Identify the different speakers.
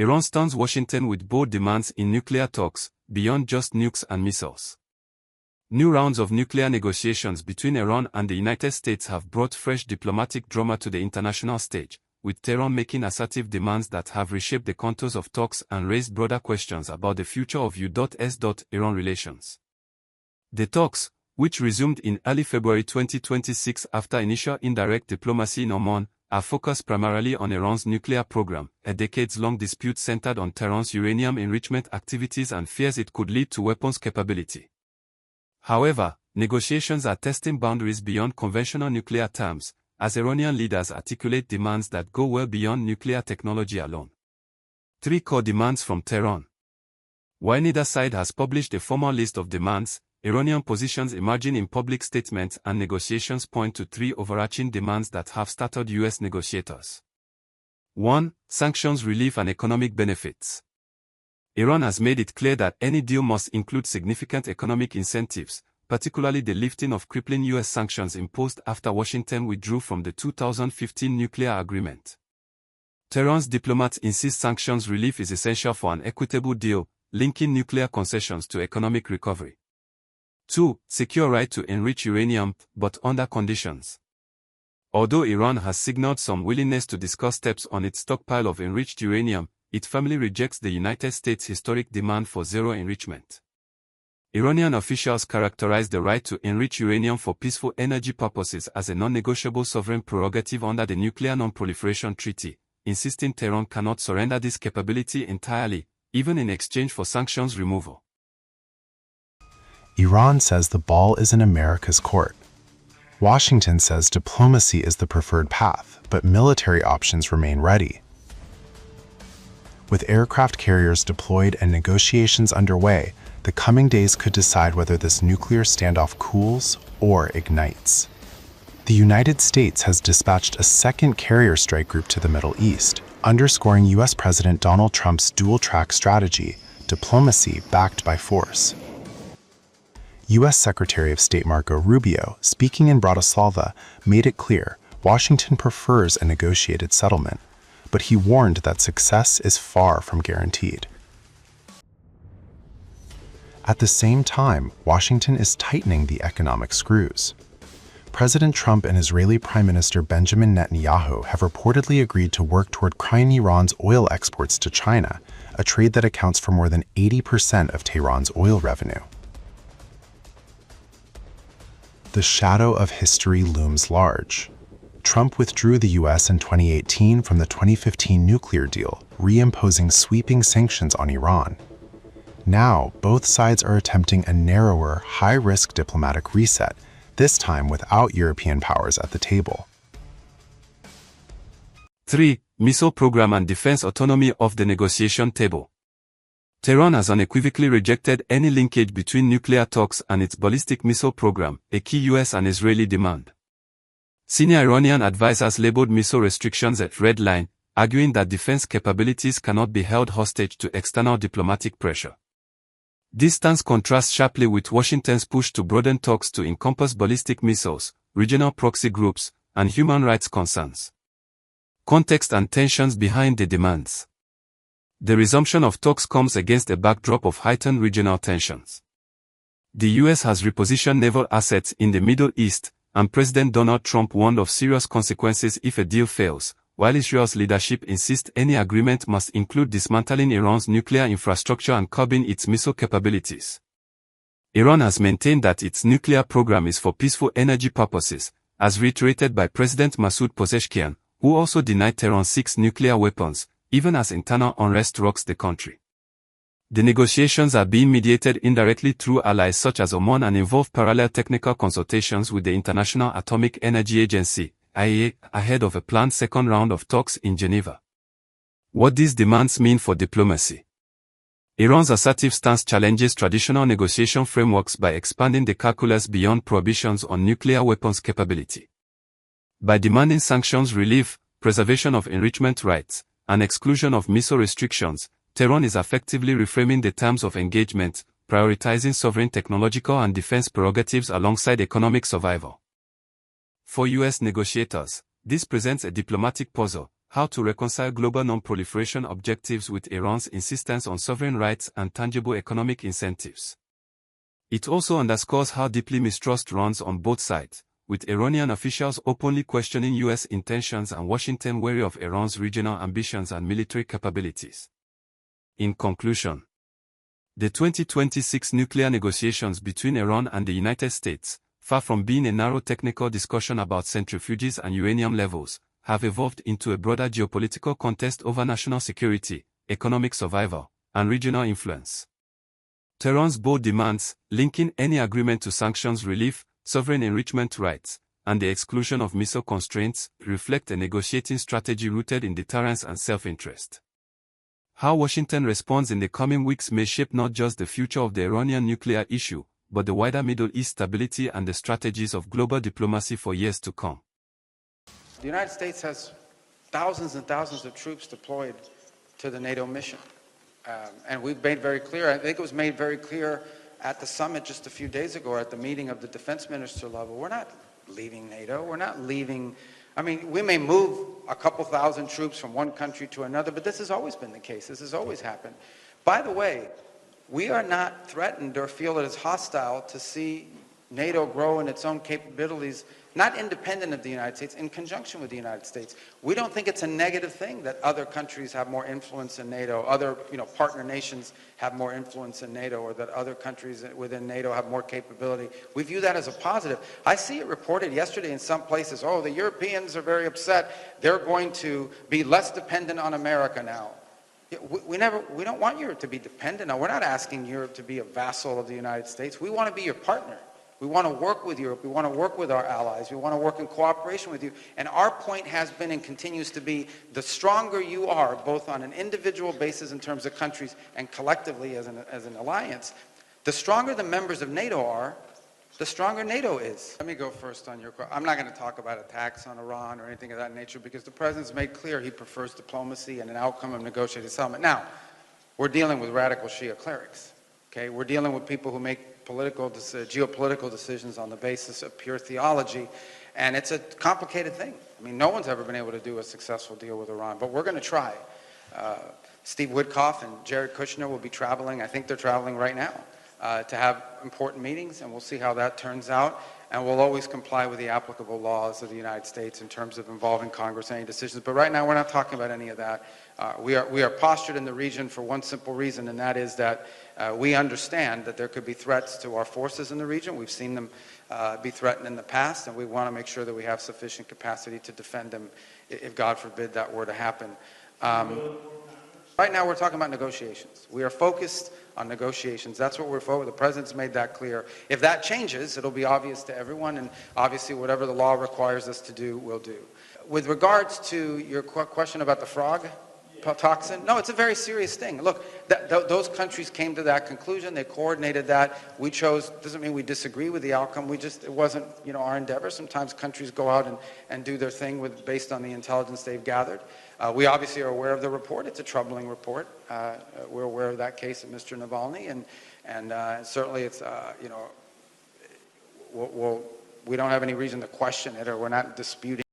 Speaker 1: Iran stuns Washington with bold demands in nuclear talks, beyond just nukes and missiles. New rounds of nuclear negotiations between Iran and the United States have brought fresh diplomatic drama to the international stage, with Tehran making assertive demands that have reshaped the contours of talks and raised broader questions about the future of U.S.-Iran relations. The talks, which resumed in early February 2026 after initial indirect diplomacy in Oman, are focused primarily on Iran's nuclear program, a decades-long dispute centered on Tehran's uranium enrichment activities and fears it could lead to weapons capability. However, negotiations are testing boundaries beyond conventional nuclear terms, as Iranian leaders articulate demands that go well beyond nuclear technology alone. 3 core demands from Tehran. While neither side has published a formal list of demands, Iranian positions emerging in public statements and negotiations point to 3 overarching demands that have startled U.S. negotiators. 1. Sanctions relief and economic benefits. Iran has made it clear that any deal must include significant economic incentives, particularly the lifting of crippling U.S. sanctions imposed after Washington withdrew from the 2015 nuclear agreement. Tehran's diplomats insist sanctions relief is essential for an equitable deal, linking nuclear concessions to economic recovery. 2. Secure right to enrich uranium, but under conditions. Although Iran has signaled some willingness to discuss steps on its stockpile of enriched uranium, it firmly rejects the United States' historic demand for zero enrichment. Iranian officials characterize the right to enrich uranium for peaceful energy purposes as a non-negotiable sovereign prerogative under the Nuclear Non-Proliferation Treaty, insisting Tehran cannot surrender this capability entirely, even in exchange for sanctions removal.
Speaker 2: Iran says the ball is in America's court. Washington says diplomacy is the preferred path, but military options remain ready. With aircraft carriers deployed and negotiations underway, the coming days could decide whether this nuclear standoff cools or ignites. The United States has dispatched a second carrier strike group to the Middle East, underscoring U.S. President Donald Trump's dual-track strategy, diplomacy backed by force. U.S. Secretary of State Marco Rubio, speaking in Bratislava, made it clear Washington prefers a negotiated settlement, but he warned that success is far from guaranteed. At the same time, Washington is tightening the economic screws. President Trump and Israeli Prime Minister Benjamin Netanyahu have reportedly agreed to work toward crying Iran's oil exports to China, a trade that accounts for more than 80% of Tehran's oil revenue. The shadow of history looms large. Trump withdrew the U.S. in 2018 from the 2015 nuclear deal, reimposing sweeping sanctions on Iran. Now, both sides are attempting a narrower, high-risk diplomatic reset, this time without European powers at the table.
Speaker 1: 3. Missile program and defense autonomy off the negotiation table. Tehran has unequivocally rejected any linkage between nuclear talks and its ballistic missile program, a key U.S. and Israeli demand. Senior Iranian advisors labeled missile restrictions a red line, arguing that defense capabilities cannot be held hostage to external diplomatic pressure. This stance contrasts sharply with Washington's push to broaden talks to encompass ballistic missiles, regional proxy groups, and human rights concerns. Context and tensions behind the demands. The resumption of talks comes against a backdrop of heightened regional tensions. The U.S. has repositioned naval assets in the Middle East, and President Donald Trump warned of serious consequences if a deal fails, while Israel's leadership insists any agreement must include dismantling Iran's nuclear infrastructure and curbing its missile capabilities. Iran has maintained that its nuclear program is for peaceful energy purposes, as reiterated by President Masoud Pezeshkian, who also denied Tehran 6 nuclear weapons, even as internal unrest rocks the country. The negotiations are being mediated indirectly through allies such as Oman and involve parallel technical consultations with the International Atomic Energy Agency, IAEA, ahead of a planned second round of talks in Geneva. What these demands mean for diplomacy. Iran's assertive stance challenges traditional negotiation frameworks by expanding the calculus beyond prohibitions on nuclear weapons capability. By demanding sanctions relief, preservation of enrichment rights, and exclusion of missile restrictions, Tehran is effectively reframing the terms of engagement, prioritizing sovereign technological and defense prerogatives alongside economic survival. For U.S. negotiators, this presents a diplomatic puzzle, How to reconcile global non-proliferation objectives with Iran's insistence on sovereign rights and tangible economic incentives. It also underscores how deeply mistrust runs on both sides, with Iranian officials openly questioning U.S. intentions and Washington wary of Iran's regional ambitions and military capabilities. In conclusion, the 2026 nuclear negotiations between Iran and the United States, far from being a narrow technical discussion about centrifuges and uranium levels, have evolved into a broader geopolitical contest over national security, economic survival, and regional influence. Tehran's bold demands, linking any agreement to sanctions relief, sovereign enrichment rights, and the exclusion of missile constraints, reflect a negotiating strategy rooted in deterrence and self-interest. How Washington responds in the coming weeks may shape not just the future of the Iranian nuclear issue, but the wider Middle East stability and the strategies of global diplomacy for years to come.
Speaker 3: The United States has thousands and thousands of troops deployed to the NATO mission. And we've made very clear, I think it was made very clear at the summit just a few days ago at the meeting of the defense minister level, we're not leaving NATO, we're not leaving, I mean, we may move a couple thousand troops from one country to another, but this has always been the case, this has always happened. By the way, we are not threatened or feel it is hostile to see NATO grow in its own capabilities, not independent of the United States, in conjunction with the United States. We don't think it's a negative thing that other countries have more influence in NATO, other partner nations have more influence in NATO, or that other countries within NATO have more capability. We view that as a positive. I see it reported yesterday in some places, oh, the Europeans are very upset, they're going to be less dependent on America now. We don't want Europe to be dependent. Now, we're not asking Europe to be a vassal of the United States. We want to be your partner. We want to work with Europe. We want to work with our allies. We want to work in cooperation with you. And our point has been and continues to be, the stronger you are, both on an individual basis in terms of countries and collectively as an alliance, the stronger the members of NATO are, the stronger NATO is. Let me go first on your question. I'm not going to talk about attacks on Iran or anything of that nature, because the President's made clear he prefers diplomacy and an outcome of negotiated settlement. Now, we're dealing with radical Shia clerics. Okay? We're dealing with people who make geopolitical decisions on the basis of pure theology, and it's a complicated thing. I mean, no one's ever been able to do a successful deal with Iran, but we're going to try. Steve Witkoff and Jared Kushner will be traveling, I think they're traveling right now, to have important meetings, and we'll see how that turns out. And we'll always comply with the applicable laws of the United States in terms of involving Congress in any decisions. But right now, we're not talking about any of that. We are postured in the region for one simple reason, and that is that we understand that there could be threats to our forces in the region. We've seen them be threatened in the past, and we want to make sure that we have sufficient capacity to defend them if, God forbid, that were to happen. Right now, we're talking about negotiations. We are focused on negotiations. That's what we're focused on. The President's made that clear. If that changes, it'll be obvious to everyone, and obviously whatever the law requires us to do, we'll do. With regards to your question about the frog toxin, no, it's a very serious thing. Look, those countries came to that conclusion. They coordinated that. We chose, doesn't mean we disagree with the outcome. It wasn't, our endeavor. Sometimes countries go out and do their thing based on the intelligence they've gathered. We obviously are aware of the report. It's a troubling report. We're aware of that case of Mr. Navalny, and certainly it's, we don't have any reason to question it, or we're not disputing